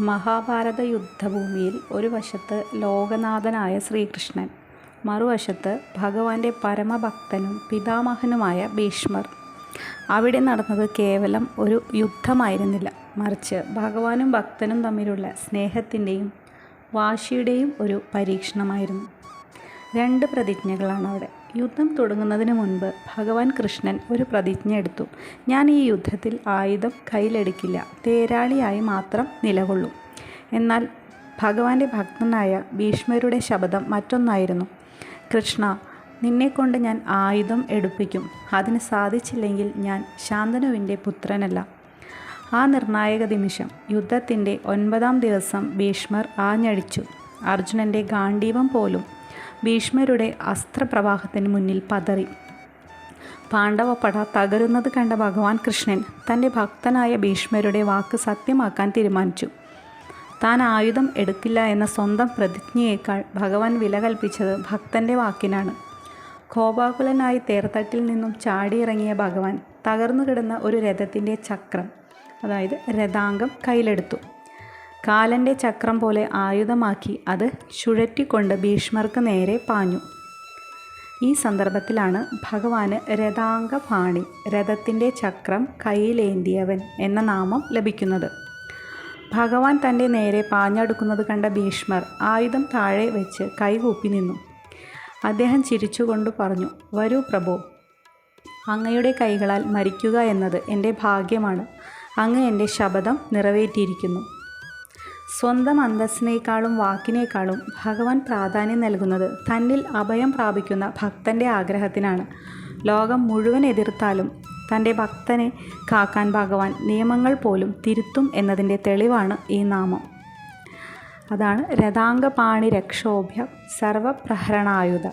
മഹാഭാരത യുദ്ധഭൂമിയിൽ ഒരു വശത്ത് ലോകനാഥനായ ശ്രീകൃഷ്ണൻ, മറുവശത്ത് ഭഗവാന്റെ പരമഭക്തനും പിതാമഹനുമായ ഭീഷ്മർ. അവിടെ നടന്നത് കേവലം ഒരു യുദ്ധമായിരുന്നില്ല, മറിച്ച് ഭഗവാനും ഭക്തനും തമ്മിലുള്ള സ്നേഹത്തിൻ്റെയും വാശിയുടെയും ഒരു പരീക്ഷണമായിരുന്നു. രണ്ട് പ്രതിജ്ഞകളാണ് അവിടെ. യുദ്ധം തുടങ്ങുന്നതിന് മുൻപ് ഭഗവാൻ കൃഷ്ണൻ ഒരു പ്രതിജ്ഞ എടുത്തു. ഞാൻ ഈ യുദ്ധത്തിൽ ആയുധം കയ്യിലെടുക്കില്ല, തേരാളിയായി മാത്രം നിലകൊള്ളും. എന്നാൽ ഭഗവാന്റെ ഭക്തനായ ഭീഷ്മരുടെ ശബ്ദം മറ്റൊന്നായിരുന്നു. കൃഷ്ണ, നിന്നെക്കൊണ്ട് ഞാൻ ആയുധം എടുപ്പിക്കും. അതിന് സാധിച്ചില്ലെങ്കിൽ ഞാൻ ശാന്തനുവിൻ്റെ പുത്രനല്ല. ആ നിർണായക നിമിഷം, യുദ്ധത്തിൻ്റെ 9-ാം ദിവസം, ഭീഷ്മർ ആഞ്ഞടിച്ചു. അർജുനൻ്റെ ഗാണ്ഡീവം പോലും ഭീഷ്മരുടെ അസ്ത്രപ്രവാഹത്തിന് മുന്നിൽ പതറി. പാണ്ഡവപ്പട തകരുന്നത് കണ്ട ഭഗവാൻ കൃഷ്ണൻ തൻ്റെ ഭക്തനായ ഭീഷ്മരുടെ വാക്ക് സത്യമാക്കാൻ തീരുമാനിച്ചു. താൻ ആയുധം എടുക്കില്ല എന്ന സ്വന്തം പ്രതിജ്ഞയേക്കാൾ ഭഗവാൻ വില കൽപ്പിച്ചത് ഭക്തൻ്റെ വാക്കിനാണ്. കോപാകുലനായി തേർത്തട്ടിൽ നിന്നും ചാടിയിറങ്ങിയ ഭഗവാൻ തകർന്നു കിടന്ന ഒരു രഥത്തിൻ്റെ ചക്രം, അതായത് രഥാംഗം, കയ്യിലെടുത്തു. കാലൻ്റെ ചക്രം പോലെ ആയുധമാക്കി അത് ചുഴറ്റിക്കൊണ്ട് ഭീഷ്മർക്ക് നേരെ പാഞ്ഞു. ഈ സന്ദർഭത്തിലാണ് ഭഗവാന് രഥാംഗപാണി, രഥത്തിൻ്റെ ചക്രം കയ്യിലേന്തിയവൻ എന്ന നാമം ലഭിക്കുന്നത്. ഭഗവാൻ തൻ്റെ നേരെ പാഞ്ഞടുക്കുന്നത് കണ്ട ഭീഷ്മർ ആയുധം താഴെ വെച്ച് കൈകൂപ്പി നിന്നു. അദ്ദേഹം ചിരിച്ചുകൊണ്ട് പറഞ്ഞു, വരൂ പ്രഭോ, അങ്ങയുടെ കൈകളാൽ മരിക്കുക എന്നത് എൻ്റെ ഭാഗ്യമാണ്. അങ്ങ് എൻ്റെ ശപഥം നിറവേറ്റിയിരിക്കുന്നു. സ്വന്തം അന്തസ്സിനേക്കാളും വാക്കിനേക്കാളും ഭഗവാൻ പ്രാധാന്യം നൽകുന്നത് തന്നിൽ അഭയം പ്രാപിക്കുന്ന ഭക്തൻ്റെ ആഗ്രഹത്തിനാണ്. ലോകം മുഴുവൻ എതിർത്താലും തൻ്റെ ഭക്തനെ കാക്കാൻ ഭഗവാൻ നിയമങ്ങൾ പോലും തിരുത്തും എന്നതിൻ്റെ തെളിവാണ് ഈ നാമം. അതാണ് രഥാംഗപാണി രക്ഷോഭ്യ സർവപ്രഹരണായുധ.